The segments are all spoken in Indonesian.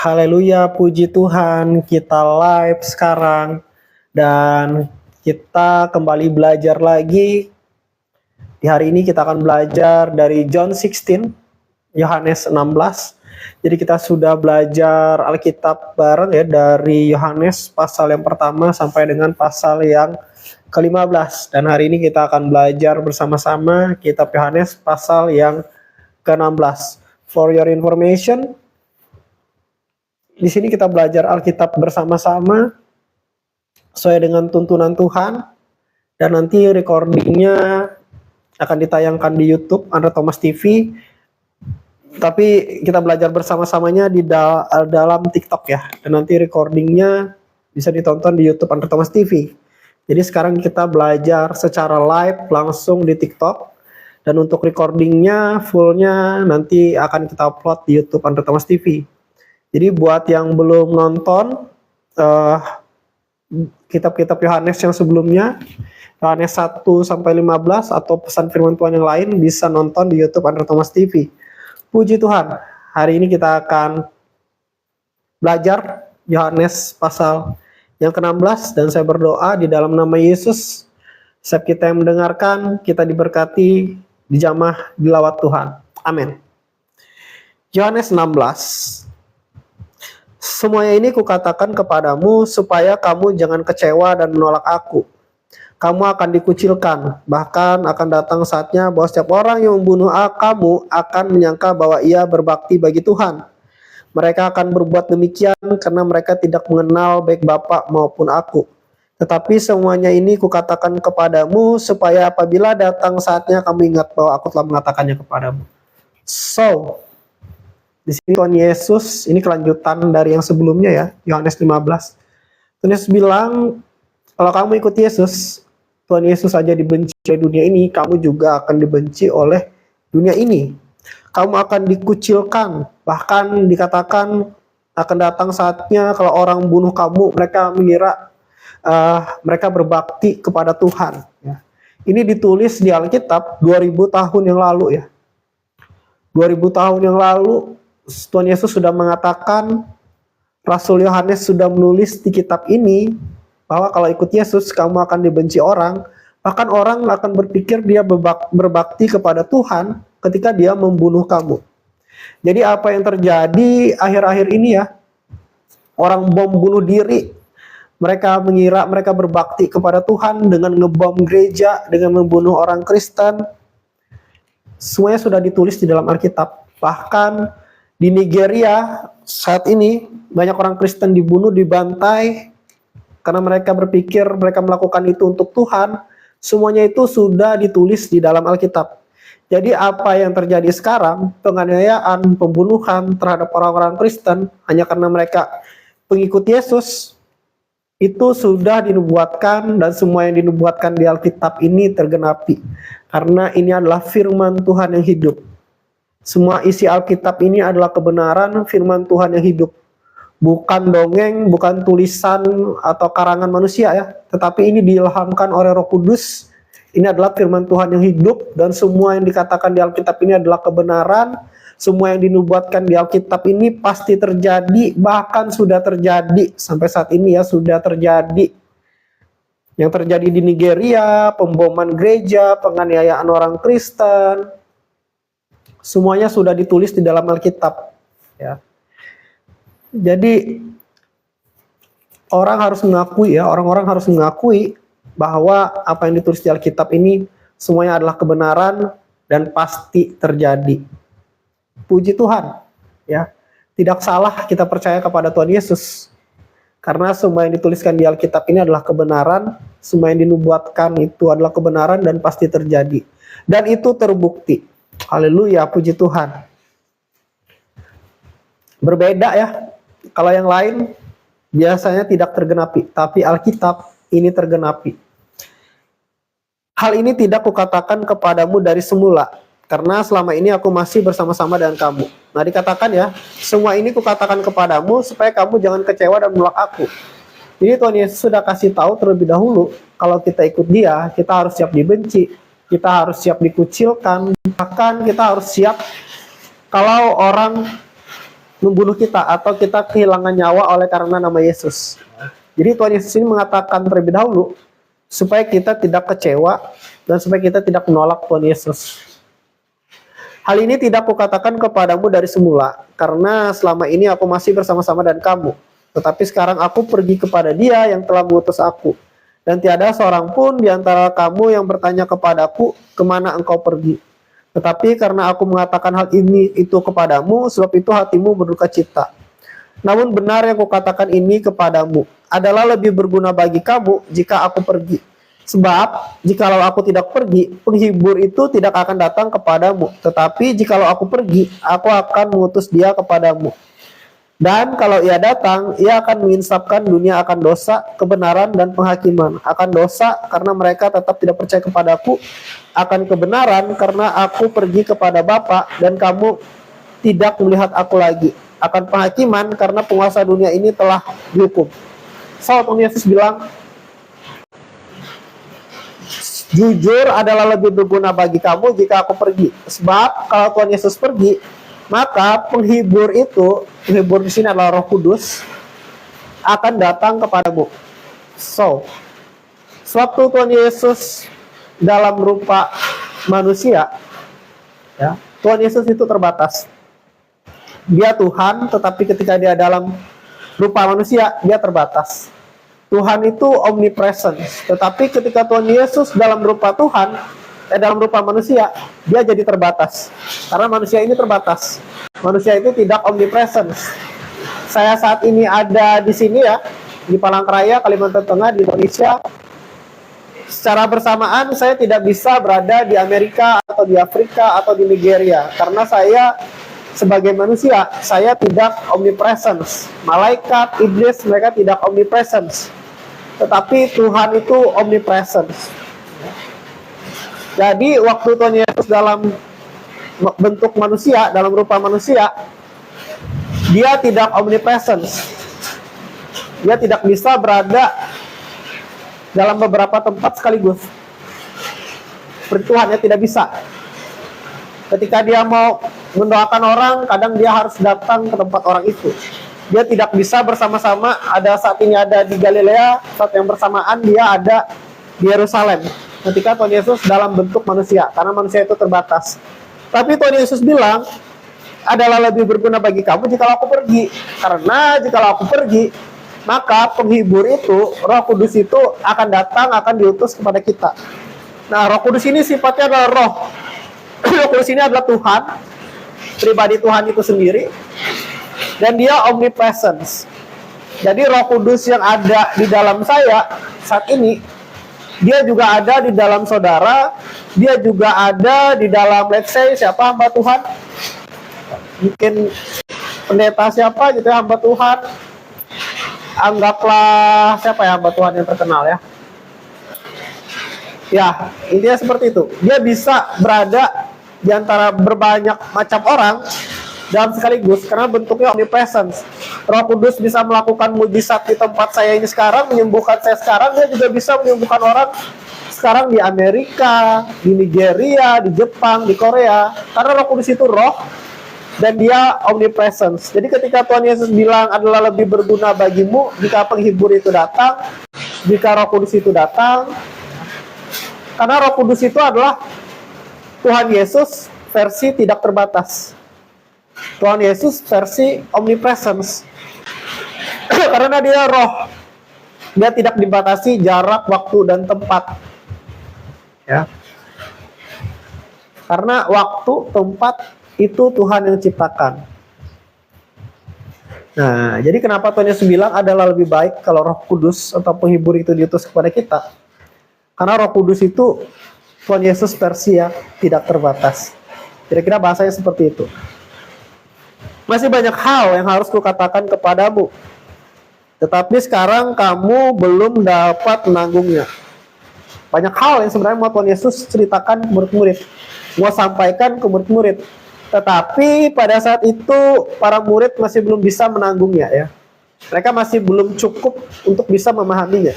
Haleluya, puji Tuhan, kita live sekarang dan kita kembali belajar lagi. Di hari ini kita akan belajar dari John 16, Yohanes 16. Jadi kita sudah belajar Alkitab bareng ya, dari Yohanes pasal yang pertama sampai dengan pasal yang ke-15. Dan hari ini kita akan belajar bersama-sama kitab Yohanes pasal yang ke-16. For your information, di sini kita belajar Alkitab bersama-sama sesuai dengan tuntunan Tuhan, dan nanti recordingnya akan ditayangkan di YouTube Andre Thomas TV. Tapi kita belajar bersama-samanya di dalam TikTok ya, dan nanti recordingnya bisa ditonton di YouTube Andre Thomas TV. Jadi sekarang kita belajar secara live langsung di TikTok, dan untuk recordingnya fullnya nanti akan kita upload di YouTube Andre Thomas TV. Jadi buat yang belum nonton kitab-kitab Yohanes yang sebelumnya, Yohanes 1 sampai 15 atau pesan firman Tuhan yang lain, bisa nonton di YouTube Andre Thomas TV. Puji Tuhan, hari ini kita akan belajar Yohanes pasal yang ke-16, dan saya berdoa di dalam nama Yesus, setiap kita yang mendengarkan, kita diberkati, dijamah, dilawat Tuhan. Amin. Yohanes 16. Semuanya ini kukatakan kepadamu supaya kamu jangan kecewa dan menolak aku. Kamu akan dikucilkan, bahkan akan datang saatnya bahwa setiap orang yang membunuh kamu akan menyangka bahwa ia berbakti bagi Tuhan. Mereka akan berbuat demikian karena mereka tidak mengenal baik Bapa maupun aku. Tetapi semuanya ini kukatakan kepadamu supaya apabila datang saatnya kamu ingat bahwa aku telah mengatakannya kepadamu. So, di sini Tuhan Yesus, ini kelanjutan dari yang sebelumnya ya, Yohanes 15. Tuhan Yesus bilang, kalau kamu ikut Yesus, Tuhan Yesus saja dibenci oleh dunia ini, kamu juga akan dibenci oleh dunia ini. Kamu akan dikucilkan, bahkan dikatakan akan datang saatnya kalau orang bunuh kamu, mereka mengira mereka berbakti kepada Tuhan. Ya. Ini ditulis di Alkitab 2000 tahun yang lalu ya. 2000 tahun yang lalu, Tuhan Yesus sudah mengatakan, Rasul Yohanes sudah menulis di kitab ini, bahwa kalau ikut Yesus, kamu akan dibenci orang, bahkan orang akan berpikir dia berbakti kepada Tuhan ketika dia membunuh kamu. Jadi apa yang terjadi akhir-akhir ini ya, orang bom bunuh diri, mereka mengira mereka berbakti kepada Tuhan dengan ngebom gereja, dengan membunuh orang Kristen. Semuanya sudah ditulis di dalam Alkitab. Bahkan di Nigeria saat ini banyak orang Kristen dibunuh, dibantai karena mereka berpikir mereka melakukan itu untuk Tuhan. Semuanya itu sudah ditulis di dalam Alkitab. Jadi apa yang terjadi sekarang, penganiayaan, pembunuhan terhadap orang-orang Kristen hanya karena mereka pengikut Yesus, itu sudah dinubuatkan, dan semua yang dinubuatkan di Alkitab ini tergenapi. Karena ini adalah firman Tuhan yang hidup. Semua isi Alkitab ini adalah kebenaran firman Tuhan yang hidup. Bukan dongeng, bukan tulisan atau karangan manusia ya. Tetapi ini diilhamkan oleh Roh Kudus. Ini adalah firman Tuhan yang hidup, dan semua yang dikatakan di Alkitab ini adalah kebenaran. Semua yang dinubuatkan di Alkitab ini pasti terjadi, bahkan sudah terjadi sampai saat ini ya, sudah terjadi. Yang terjadi di Nigeria, pemboman gereja, penganiayaan orang Kristen, semuanya sudah ditulis di dalam Alkitab ya. Jadi orang-orang harus mengakui bahwa apa yang ditulis di Alkitab ini semuanya adalah kebenaran dan pasti terjadi. Puji Tuhan ya. Tidak salah kita percaya kepada Tuhan Yesus, karena semua yang dituliskan di Alkitab ini adalah kebenaran. Semua yang dinubuatkan itu adalah kebenaran dan pasti terjadi, dan itu terbukti. Haleluya, puji Tuhan. Berbeda ya, kalau yang lain biasanya tidak tergenapi, tapi Alkitab ini tergenapi. Hal ini tidak kukatakan kepadamu dari semula, karena selama ini aku masih bersama-sama dengan kamu. Nah, dikatakan ya, semua ini kukatakan kepadamu supaya kamu jangan kecewa dan menolak aku. Jadi Tuhan Yesus sudah kasih tahu terlebih dahulu, kalau kita ikut Dia, kita harus siap dibenci, kita harus siap dikucilkan, bahkan kita harus siap kalau orang membunuh kita atau kita kehilangan nyawa oleh karena nama Yesus. Jadi Tuhan Yesus ini mengatakan terlebih dahulu supaya kita tidak kecewa dan supaya kita tidak menolak Tuhan Yesus. Hal ini tidak kukatakan kepadamu dari semula, karena selama ini aku masih bersama-sama dengan kamu. Tetapi sekarang aku pergi kepada Dia yang telah mengutus aku. Dan tiada seorang pun di antara kamu yang bertanya kepadaku, kemana engkau pergi. Tetapi karena aku mengatakan hal ini itu kepadamu, sebab itu hatimu berduka cita. Namun benar yang kukatakan ini kepadamu, adalah lebih berguna bagi kamu jika aku pergi. Sebab jikalau aku tidak pergi, penghibur itu tidak akan datang kepadamu. Tetapi jikalau aku pergi, aku akan mengutus Dia kepadamu. Dan kalau Ia datang, Ia akan menginsafkan dunia akan dosa, kebenaran, dan penghakiman. Akan dosa karena mereka tetap tidak percaya kepadaku, akan kebenaran karena aku pergi kepada Bapa dan kamu tidak melihat aku lagi. Akan penghakiman karena penguasa dunia ini telah dihukum. Tuhan Yesus bilang, jujur adalah lebih berguna bagi kamu jika aku pergi. Sebab kalau Tuhan Yesus pergi, maka penghibur itu, penghibur di sini adalah Roh Kudus, akan datang kepadamu. Sewaktu Tuhan Yesus dalam rupa manusia, ya, Tuhan Yesus itu terbatas. Dia Tuhan, tetapi ketika Dia dalam rupa manusia, Dia terbatas. Tuhan itu omnipresent, tetapi ketika Tuhan Yesus dalam rupa Tuhan, dalam rupa manusia, Dia jadi terbatas. Karena manusia ini terbatas. Manusia itu tidak omnipresent. Saya saat ini ada di sini ya, di Palangkaraya, Kalimantan Tengah, di Indonesia. Secara bersamaan saya tidak bisa berada di Amerika atau di Afrika atau di Nigeria. Karena saya sebagai manusia, saya tidak omnipresent. Malaikat, iblis, mereka tidak omnipresent. Tetapi Tuhan itu omnipresent. Jadi waktu Tuhan Yesus dalam bentuk manusia, dalam rupa manusia, Dia tidak omnipresent. Dia tidak bisa berada dalam beberapa tempat sekaligus. Seperti Tuhan, ya, tidak bisa. Ketika Dia mau mendoakan orang, kadang Dia harus datang ke tempat orang itu. Dia tidak bisa bersama-sama, ada saat ini ada di Galilea, saat yang bersamaan Dia ada di Yerusalem. Ketika Tuhan Yesus dalam bentuk manusia, karena manusia itu terbatas. Tapi Tuhan Yesus bilang, adalah lebih berguna bagi kamu jika aku pergi. Karena jika aku pergi, maka penghibur itu, Roh Kudus itu akan datang, akan diutus kepada kita. Nah, Roh Kudus ini sifatnya adalah roh. Roh Kudus ini adalah Tuhan, pribadi Tuhan itu sendiri, dan Dia omnipresence. Jadi Roh Kudus yang ada di dalam saya saat ini, Dia juga ada di dalam saudara, Dia juga ada di dalam, let's say, siapa hamba Tuhan? Mungkin pendeta siapa gitu ya, hamba Tuhan. Anggaplah siapa ya hamba Tuhan yang terkenal ya. Ya, intinya seperti itu. Dia bisa berada di antara berbanyak macam orang dalam sekaligus, karena bentuknya omnipresence. Roh Kudus bisa melakukan mujizat di tempat saya ini sekarang, menyembuhkan saya sekarang. Dia juga bisa menyembuhkan orang sekarang di Amerika, di Nigeria, di Jepang, di Korea. Karena Roh Kudus itu roh, dan Dia omnipresence. Jadi ketika Tuhan Yesus bilang adalah lebih berguna bagimu jika penghibur itu datang, jika Roh Kudus itu datang, karena Roh Kudus itu adalah Tuhan Yesus versi tidak terbatas. Tuhan Yesus versi omnipresence. Karena Dia roh, Dia tidak dibatasi jarak, waktu, dan tempat. Ya. Karena waktu, tempat itu Tuhan yang ciptakan. Nah, jadi kenapa Tuhan Yesus bilang adalah lebih baik kalau Roh Kudus atau penghibur itu diutus kepada kita? Karena Roh Kudus itu Tuhan Yesus versi yang tidak terbatas. Kira-kira bahasanya seperti itu. Masih banyak hal yang harus kukatakan kepadamu, tetapi sekarang kamu belum dapat menanggungnya. Banyak hal yang sebenarnya mau Tuhan Yesus ceritakan ke murid-murid, mau sampaikan ke murid-murid. Tetapi pada saat itu para murid masih belum bisa menanggungnya ya. Mereka masih belum cukup untuk bisa memahaminya.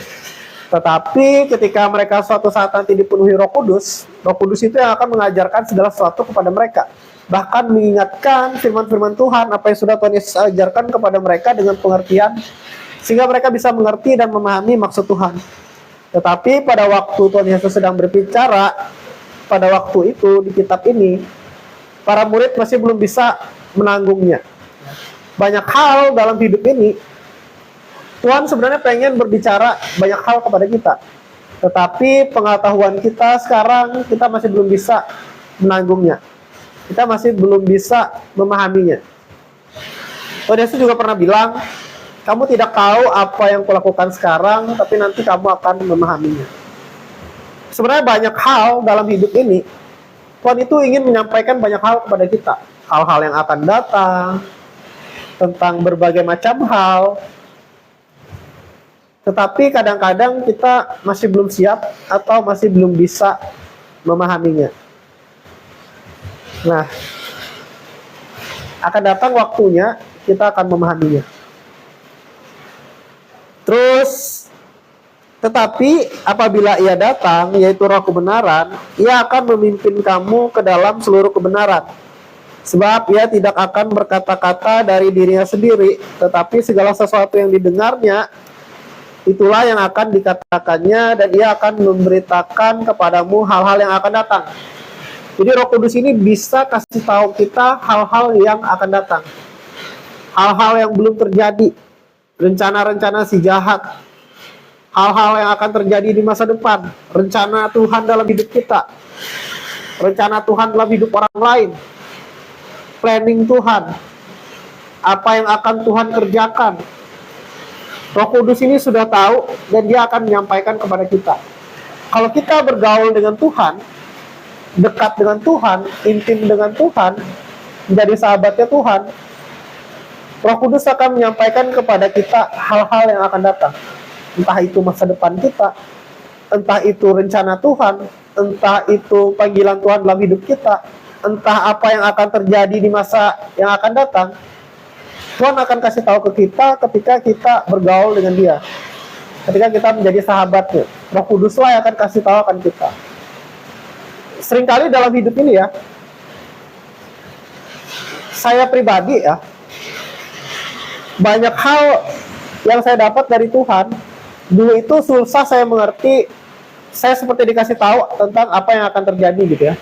Tetapi ketika mereka suatu saat nanti dipenuhi Roh Kudus itu yang akan mengajarkan segala sesuatu kepada mereka. bahkan mengingatkan firman-firman Tuhan, apa yang sudah Tuhan Yesus ajarkan kepada mereka dengan pengertian, sehingga mereka bisa mengerti dan memahami maksud Tuhan. Tetapi pada waktu Tuhan Yesus sedang berbicara, pada waktu itu di kitab ini, para murid masih belum bisa menanggungnya. Banyak hal dalam hidup ini, Tuhan sebenarnya pengen berbicara banyak hal kepada kita. Tetapi pengetahuan kita sekarang, kita masih belum bisa menanggungnya. Kita masih belum bisa memahaminya. Tuhan Yesus juga pernah bilang, kamu tidak tahu apa yang kulakukan sekarang, tapi nanti kamu akan memahaminya. Sebenarnya banyak hal dalam hidup ini, Tuhan itu ingin menyampaikan banyak hal kepada kita. Hal-hal yang akan datang, tentang berbagai macam hal. Tetapi kadang-kadang kita masih belum siap atau masih belum bisa memahaminya. Nah, akan datang waktunya kita akan memahaminya. Terus, tetapi apabila ia datang, yaitu Roh kebenaran, ia akan memimpin kamu ke dalam seluruh kebenaran. Sebab ia tidak akan berkata-kata dari dirinya sendiri, tetapi segala sesuatu yang didengarnya, itulah yang akan dikatakannya, dan ia akan memberitakan kepadamu hal-hal yang akan datang. Jadi Roh Kudus ini bisa kasih tahu kita hal-hal yang akan datang. Hal-hal yang belum terjadi. Rencana-rencana si jahat, hal-hal yang akan terjadi di masa depan, rencana Tuhan dalam hidup kita, rencana Tuhan dalam hidup orang lain, planning Tuhan, apa yang akan Tuhan kerjakan. Roh Kudus ini sudah tahu dan dia akan menyampaikan kepada kita. Kalau kita bergaul dengan Tuhan, dekat dengan Tuhan, intim dengan Tuhan, menjadi sahabatnya Tuhan, Roh Kudus akan menyampaikan kepada kita hal-hal yang akan datang. Entah itu masa depan kita, entah itu rencana Tuhan, entah itu panggilan Tuhan dalam hidup kita, entah apa yang akan terjadi di masa yang akan datang. Tuhan akan kasih tahu ke kita ketika kita bergaul dengan dia. Ketika kita menjadi sahabatnya. Roh Kuduslah yang akan kasih tahu akan kita. Seringkali dalam hidup ini ya, saya pribadi ya, banyak hal yang saya dapat dari Tuhan. Dulu itu susah saya mengerti, saya seperti dikasih tahu tentang apa yang akan terjadi gitu ya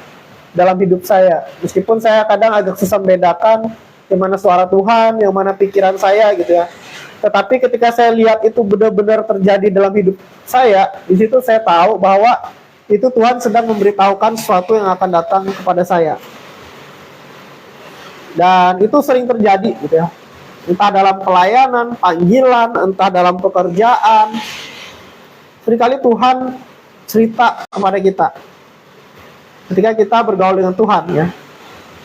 dalam hidup saya. Meskipun saya kadang agak susah membedakan yang mana suara Tuhan, yang mana pikiran saya gitu ya. Tetapi ketika saya lihat itu benar-benar terjadi dalam hidup saya, di situ saya tahu bahwa itu Tuhan sedang memberitahukan sesuatu yang akan datang kepada saya. Dan itu sering terjadi gitu ya. Entah dalam pelayanan, panggilan, entah dalam pekerjaan. Seringkali Tuhan cerita kepada kita. Ketika kita bergaul dengan Tuhan ya.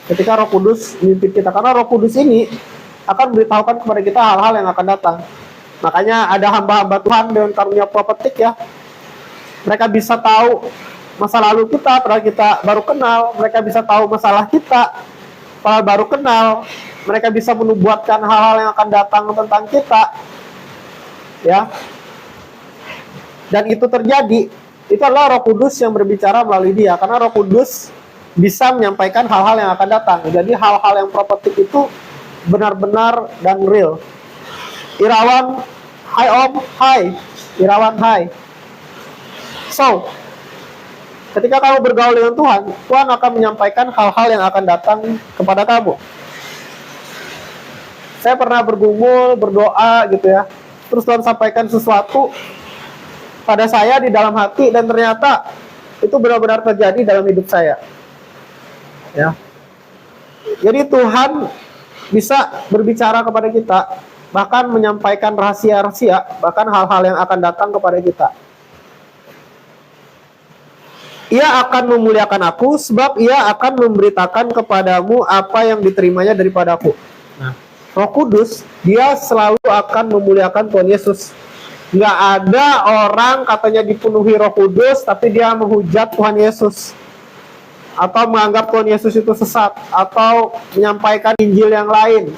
Ketika Roh Kudus memimpin kita. Karena Roh Kudus ini akan memberitahukan kepada kita hal-hal yang akan datang. Makanya ada hamba-hamba Tuhan dengan karunia profetik ya. Mereka bisa tahu masa lalu kita padahal kita baru kenal. Mereka bisa tahu masalah kita padahal baru kenal. Mereka bisa menubuatkan hal-hal yang akan datang tentang kita. Ya. Dan itu terjadi. Itu adalah Roh Kudus yang berbicara melalui dia. Karena Roh Kudus bisa menyampaikan hal-hal yang akan datang. Jadi hal-hal yang profetik itu benar-benar dan real. Irawan, hai Om, hai. Irawan, hai. So, ketika kamu bergaul dengan Tuhan, Tuhan akan menyampaikan hal-hal yang akan datang kepada kamu. Saya pernah bergumul, berdoa gitu ya. Terus Tuhan sampaikan sesuatu pada saya di dalam hati dan ternyata itu benar-benar terjadi dalam hidup saya. Ya. Jadi Tuhan bisa berbicara kepada kita, bahkan menyampaikan rahasia-rahasia, bahkan hal-hal yang akan datang kepada kita. Ia akan memuliakan aku sebab ia akan memberitakan kepadamu apa yang diterimanya daripadaku. Nah, Roh Kudus, dia selalu akan memuliakan Tuhan Yesus. Nggak ada orang katanya dipenuhi Roh Kudus, tapi dia menghujat Tuhan Yesus. Atau menganggap Tuhan Yesus itu sesat. Atau menyampaikan Injil yang lain.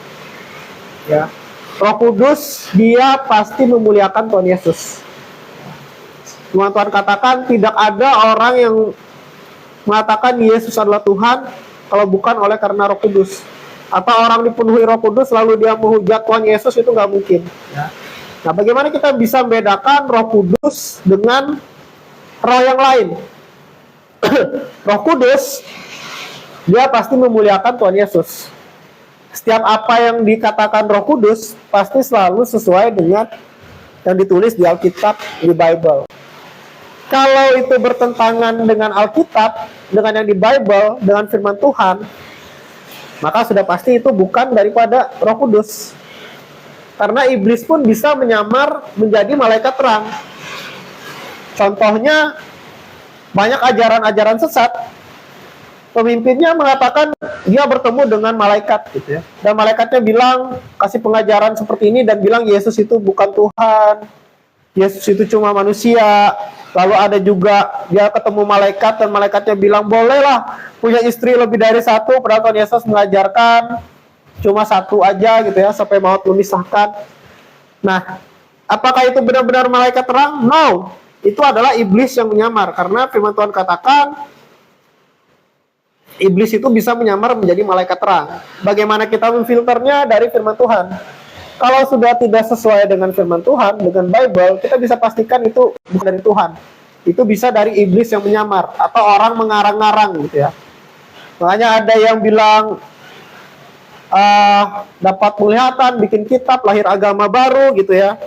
Ya. Roh Kudus, dia pasti memuliakan Tuhan Yesus. Tuhan katakan, tidak ada orang yang mengatakan Yesus adalah Tuhan, kalau bukan oleh karena Roh Kudus. Atau orang dipenuhi Roh Kudus lalu dia menghujat Tuhan Yesus, itu nggak mungkin. Ya. Nah, bagaimana kita bisa membedakan Roh Kudus dengan roh yang lain? Roh Kudus dia pasti memuliakan Tuhan Yesus. Setiap apa yang dikatakan Roh Kudus pasti selalu sesuai dengan yang ditulis di Alkitab, di Bible. Kalau itu bertentangan dengan Alkitab, dengan yang di Bible, dengan firman Tuhan, maka sudah pasti itu bukan daripada Roh Kudus. Karena iblis pun bisa menyamar menjadi malaikat terang. Contohnya, banyak ajaran-ajaran sesat. Pemimpinnya mengatakan dia bertemu dengan malaikat, gitu ya. Dan malaikatnya bilang, kasih pengajaran seperti ini, dan bilang Yesus itu bukan Tuhan, Yesus itu cuma manusia. Lalu ada juga dia ketemu malaikat, dan malaikatnya bilang bolehlah punya istri lebih dari satu, padahal Tuhan Yesus mengajarkan cuma satu aja, gitu ya, sampai maut memisahkan. Nah, apakah itu benar-benar malaikat terang? No, itu adalah iblis yang menyamar, karena firman Tuhan katakan iblis itu bisa menyamar menjadi malaikat terang. Bagaimana kita memfilternya? Dari firman Tuhan. Kalau sudah tidak sesuai dengan firman Tuhan, dengan Bible, kita bisa pastikan itu bukan dari Tuhan. Itu bisa dari iblis yang menyamar, atau orang mengarang-ngarang, gitu ya. Makanya ada yang bilang dapat penglihatan, bikin kitab, lahir agama baru, gitu ya.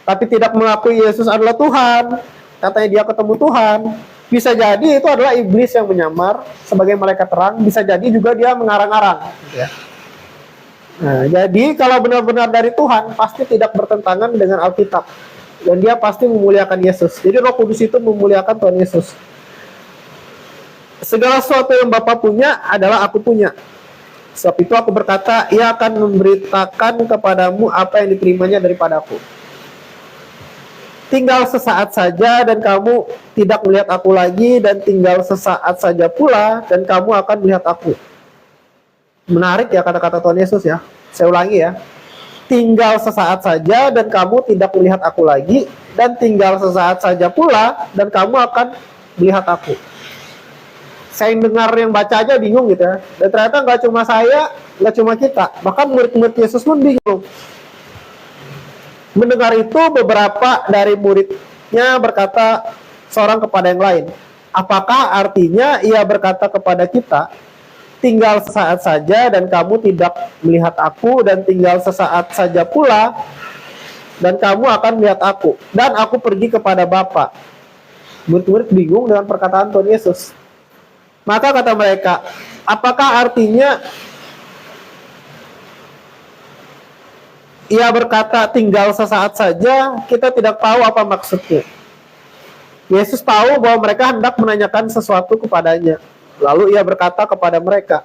Tapi tidak mengakui Yesus adalah Tuhan. Katanya dia ketemu Tuhan. Bisa jadi itu adalah iblis yang menyamar sebagai malaikat terang. Bisa jadi juga dia mengarang-arang, gitu ya. Nah, jadi kalau benar-benar dari Tuhan, pasti tidak bertentangan dengan Alkitab. Dan dia pasti memuliakan Yesus. Jadi Roh Kudus itu memuliakan Tuhan Yesus. Segala sesuatu yang Bapa punya adalah aku punya. Sebab itu aku berkata, ia akan memberitakan kepadamu apa yang diterimanya daripadaku. Tinggal sesaat saja dan kamu tidak melihat aku lagi, dan tinggal sesaat saja pula dan kamu akan melihat aku. Menarik ya kata-kata Tuhan Yesus ya. Saya ulangi ya. Tinggal sesaat saja dan kamu tidak melihat aku lagi, dan tinggal sesaat saja pula dan kamu akan melihat aku. Saya dengar yang baca aja bingung gitu ya. Dan ternyata nggak cuma saya, nggak cuma kita, bahkan murid-murid Yesus pun bingung. Mendengar itu, beberapa dari muridnya berkata seorang kepada yang lain, apakah artinya ia berkata kepada kita, tinggal sesaat saja dan kamu tidak melihat aku, dan tinggal sesaat saja pula dan kamu akan melihat aku, dan aku pergi kepada Bapa. Murid-murid bingung dengan perkataan Tuhan Yesus. Maka kata mereka, apakah artinya ia berkata tinggal sesaat saja? Kita tidak tahu apa maksudnya. Yesus tahu bahwa mereka hendak menanyakan sesuatu kepadanya. Lalu ia berkata kepada mereka,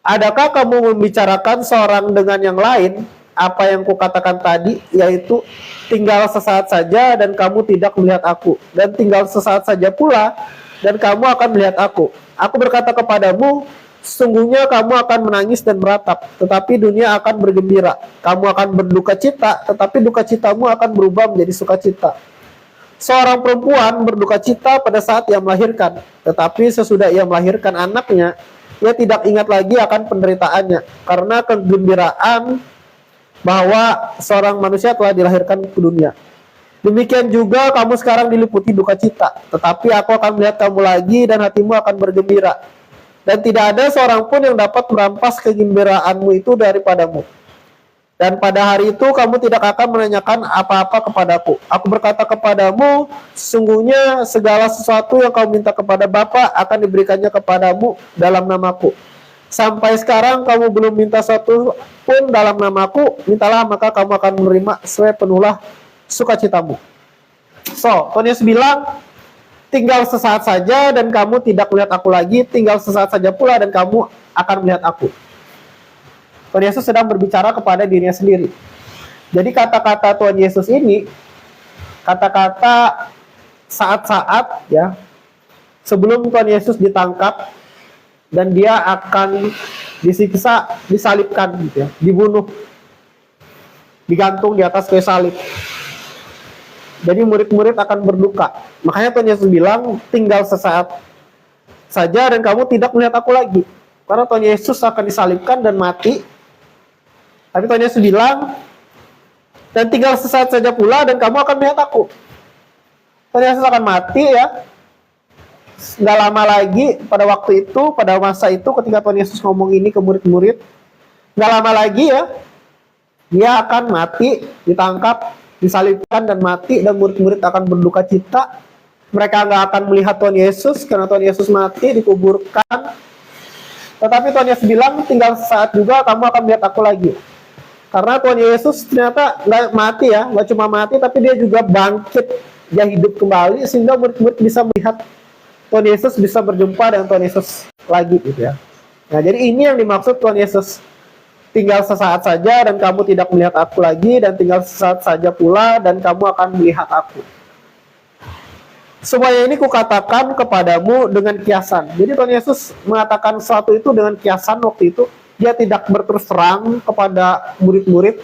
adakah kamu membicarakan seorang dengan yang lain apa yang kukatakan tadi, yaitu tinggal sesaat saja dan kamu tidak melihat aku, dan tinggal sesaat saja pula dan kamu akan melihat aku. Aku berkata kepadamu, sesungguhnya kamu akan menangis dan meratap, tetapi dunia akan bergembira. Kamu akan berduka cita, tetapi duka citamu akan berubah menjadi sukacita. Seorang perempuan berduka cita pada saat ia melahirkan, tetapi sesudah ia melahirkan anaknya, ia tidak ingat lagi akan penderitaannya, karena kegembiraan bahwa seorang manusia telah dilahirkan ke dunia. Demikian juga kamu sekarang diliputi duka cita, tetapi aku akan melihat kamu lagi dan hatimu akan bergembira. Dan tidak ada seorang pun yang dapat merampas kegembiraanmu itu daripadamu. Dan pada hari itu kamu tidak akan menanyakan apa-apa kepadaku. Aku berkata kepadamu, sesungguhnya segala sesuatu yang kamu minta kepada Bapa akan diberikannya kepadamu dalam namaku. Sampai sekarang kamu belum minta sesuatu pun dalam namaku, mintalah maka kamu akan menerima sesuai penuhlah sukacitamu. So, Tuhan Yesus bilang, tinggal sesaat saja dan kamu tidak melihat aku lagi, tinggal sesaat saja pula dan kamu akan melihat aku. Tuhan Yesus sedang berbicara kepada dirinya sendiri. Jadi kata-kata Tuhan Yesus ini, kata-kata saat-saat ya, sebelum Tuhan Yesus ditangkap dan dia akan disiksa, disalibkan gitu ya, dibunuh, digantung di atas kayu salib. Jadi murid-murid akan berduka. Makanya Tuhan Yesus bilang tinggal sesaat saja dan kamu tidak melihat aku lagi. Karena Tuhan Yesus akan disalibkan dan mati. Tapi Tuhan Yesus bilang, dan tinggal sesaat saja pula dan kamu akan melihat aku. Tuhan Yesus akan mati ya. Nggak lama lagi pada waktu itu, pada masa itu ketika Tuhan Yesus ngomong ini ke murid-murid, nggak lama lagi ya, dia akan mati, ditangkap, disalibkan dan mati, dan murid-murid akan berduka cita. Mereka nggak akan melihat Tuhan Yesus karena Tuhan Yesus mati, dikuburkan. Tetapi Tuhan Yesus bilang, tinggal saat juga kamu akan melihat aku lagi. Karena Tuhan Yesus ternyata nggak mati ya, nggak cuma mati, tapi dia juga bangkit, dia hidup kembali, sehingga murid-murid bisa melihat Tuhan Yesus, bisa berjumpa dengan Tuhan Yesus lagi gitu ya. Nah, jadi ini yang dimaksud Tuhan Yesus. Tinggal sesaat saja dan kamu tidak melihat aku lagi, dan tinggal sesaat saja pula dan kamu akan melihat aku. Semuanya ini kukatakan kepadamu dengan kiasan. Jadi Tuhan Yesus mengatakan sesuatu itu dengan kiasan waktu itu. Dia tidak berterus terang kepada murid-murid.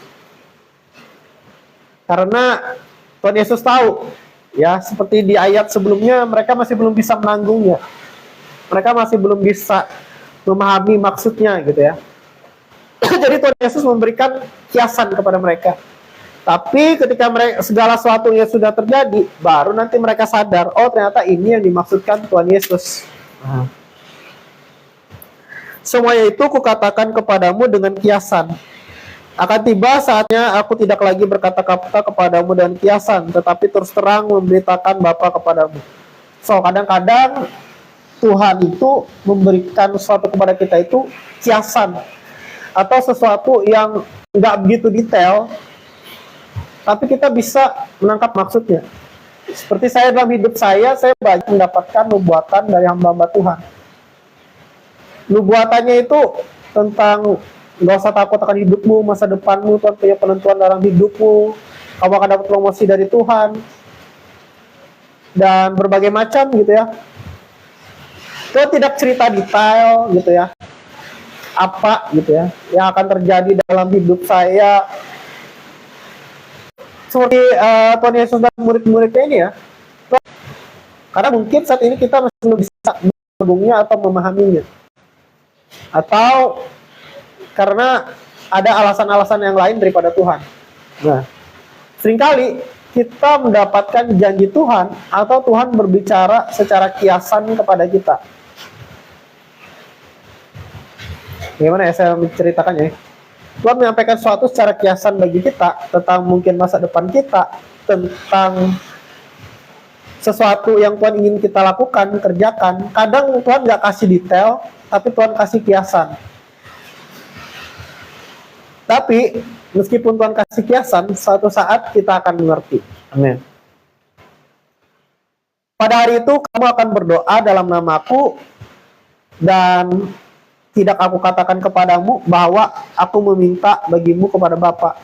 Karena Tuhan Yesus tahu, ya seperti di ayat sebelumnya, mereka masih belum bisa menanggungnya. Mereka masih belum bisa memahami maksudnya gitu ya. Jadi Tuhan Yesus memberikan kiasan kepada mereka. Tapi ketika mereka segala sesuatu yang sudah terjadi, baru nanti mereka sadar, oh ternyata ini yang dimaksudkan Tuhan Yesus. Semuanya itu kukatakan kepadamu dengan kiasan. Akan tiba saatnya aku tidak lagi berkata-kata kepadamu dengan kiasan, tetapi terus terang memberitakan Bapa kepadamu. So kadang-kadang Tuhan itu memberikan sesuatu kepada kita itu kiasan, atau sesuatu yang nggak begitu detail, tapi kita bisa menangkap maksudnya. Seperti saya dalam hidup saya banyak mendapatkan nubuatan dari hamba-hamba Tuhan. Nubuatannya itu tentang nggak usah takut akan hidupmu, masa depanmu, Tuhan punya penentuan dalam hidupmu, kamu akan dapat promosi dari Tuhan, dan berbagai macam gitu ya. Tuhan tidak cerita detail gitu ya, apa gitu ya yang akan terjadi dalam hidup saya. Seperti Tuhan Yesus dan murid-muridnya ini ya. Karena mungkin saat ini kita masih belum bisa menanggungnya atau memahaminya. Atau karena ada alasan-alasan yang lain daripada Tuhan. Nah, seringkali kita mendapatkan janji Tuhan atau Tuhan berbicara secara kiasan kepada kita. Bagaimana ya saya menceritakannya? Tuhan menyampaikan sesuatu secara kiasan bagi kita tentang mungkin masa depan kita, tentang sesuatu yang Tuhan ingin kita lakukan, kerjakan. Kadang Tuhan nggak kasih detail, tapi Tuhan kasih kiasan. Tapi meskipun Tuhan kasih kiasan, suatu saat kita akan mengerti. Amin. Pada hari itu kamu akan berdoa dalam namaku, dan tidak aku katakan kepadamu bahwa aku meminta bagimu kepada Bapa.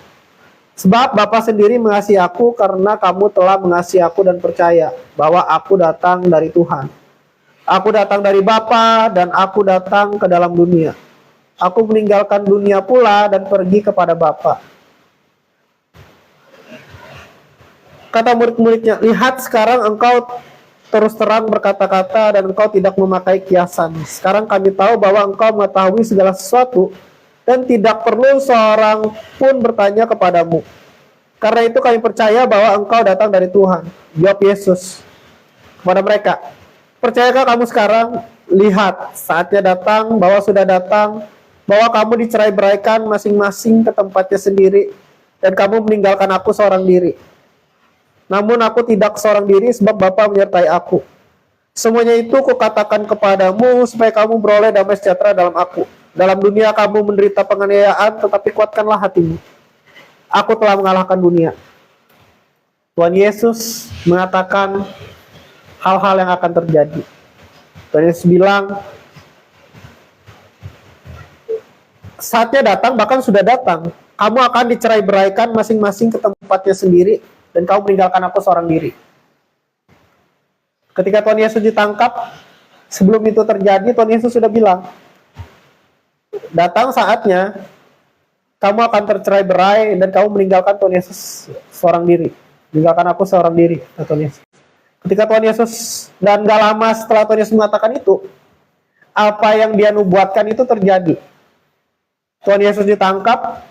Sebab Bapa sendiri mengasihi aku karena kamu telah mengasihi aku dan percaya bahwa aku datang dari Tuhan. Aku datang dari Bapa dan aku datang ke dalam dunia. Aku meninggalkan dunia pula dan pergi kepada Bapa. Kata murid-muridnya, lihat sekarang engkau terus terang berkata-kata dan engkau tidak memakai kiasan. Sekarang kami tahu bahwa engkau mengetahui segala sesuatu dan tidak perlu seorang pun bertanya kepadamu. Karena itu kami percaya bahwa engkau datang dari Tuhan. Jawab Yesus kepada mereka, percayakah kamu sekarang? Lihat, saatnya datang, bahwa sudah datang, bahwa kamu dicerai-beraikan masing-masing ke tempatnya sendiri, dan kamu meninggalkan aku seorang diri. Namun aku tidak seorang diri, sebab Bapa menyertai aku. Semuanya itu kukatakan kepadamu, supaya kamu beroleh damai sejahtera dalam aku. Dalam dunia kamu menderita penganiayaan, tetapi kuatkanlah hatimu. Aku telah mengalahkan dunia. Tuhan Yesus mengatakan hal-hal yang akan terjadi. Tuhan Yesus bilang, saatnya datang, bahkan sudah datang. Kamu akan dicerai-beraikan masing-masing ke tempatnya sendiri, dan kamu meninggalkan aku seorang diri. Ketika Tuhan Yesus ditangkap, sebelum itu terjadi, Tuhan Yesus sudah bilang, datang saatnya, kamu akan tercerai-berai, dan kamu meninggalkan Tuhan Yesus seorang diri. Meninggalkan aku seorang diri, Tuhan Yesus. Ketika Tuhan Yesus, dan gak lama setelah Tuhan Yesus mengatakan itu, apa yang dia nubuatkan itu terjadi. Tuhan Yesus ditangkap,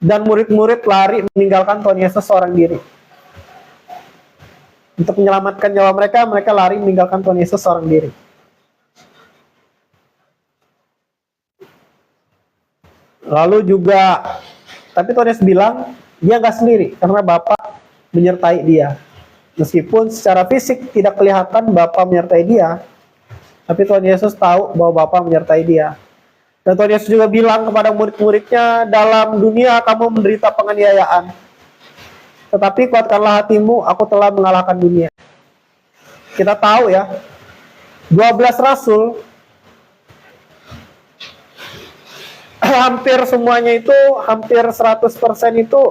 dan murid-murid lari meninggalkan Tuhan Yesus seorang diri. Untuk menyelamatkan nyawa mereka, mereka lari meninggalkan Tuhan Yesus seorang diri. Lalu juga, tapi Tuhan Yesus bilang, dia nggak sendiri, karena Bapa menyertai dia. Meskipun secara fisik tidak kelihatan Bapa menyertai dia, tapi Tuhan Yesus tahu bahwa Bapa menyertai dia. Dan Tuhan Yesus juga bilang kepada murid-muridnya, dalam dunia kamu menderita penganiayaan, tetapi kuatkanlah hatimu, aku telah mengalahkan dunia. Kita tahu ya, 12 rasul, hampir semuanya itu, hampir 100% itu,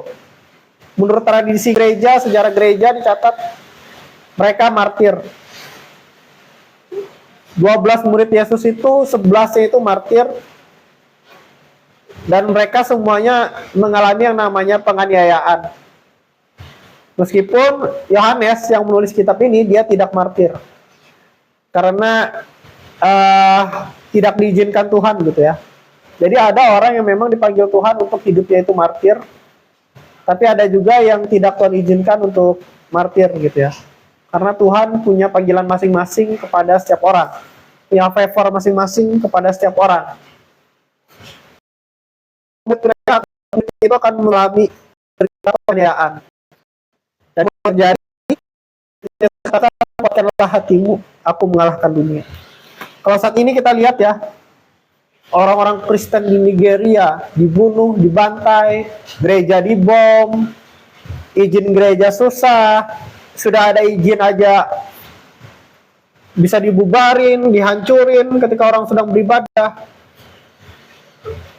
menurut tradisi gereja, sejarah gereja dicatat, mereka martir. 12 murid Yesus itu, 11-nya itu martir, dan mereka semuanya mengalami yang namanya penganiayaan. Meskipun Yohanes yang menulis kitab ini, dia tidak martir. Karena tidak diizinkan Tuhan gitu ya. Jadi ada orang yang memang dipanggil Tuhan untuk hidupnya itu martir. Tapi ada juga yang tidak Tuhan izinkan untuk martir gitu ya. Karena Tuhan punya panggilan masing-masing kepada setiap orang. Punya favor masing-masing kepada setiap orang. Mereka itu akan mengalami penganiayaan. Dan terjadi, katakan, kuatkanlah hatimu, aku mengalahkan dunia. Kalau saat ini kita lihat ya, orang-orang Kristen di Nigeria dibunuh, dibantai, gereja dibom, izin gereja susah, sudah ada izin aja bisa dibubarin, dihancurin ketika orang sedang beribadah.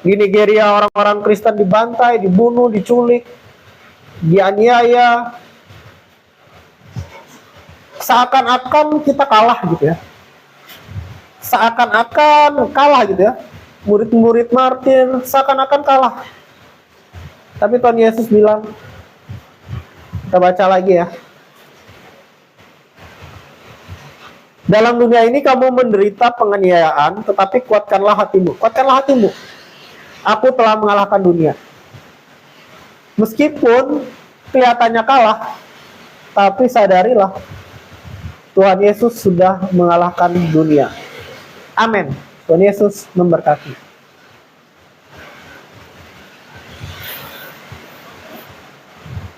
Di Nigeria orang-orang Kristen dibantai, dibunuh, diculik, dianiaya. Seakan-akan kita kalah gitu ya. Seakan-akan kalah gitu ya. Murid-murid martir seakan-akan kalah. Tapi Tuhan Yesus bilang, kita baca lagi ya. Dalam dunia ini kamu menderita penganiayaan, tetapi kuatkanlah hatimu. Kuatkanlah hatimu. Aku telah mengalahkan dunia. Meskipun kelihatannya kalah, tapi sadarilah Tuhan Yesus sudah mengalahkan dunia. Amin. Tuhan Yesus memberkati.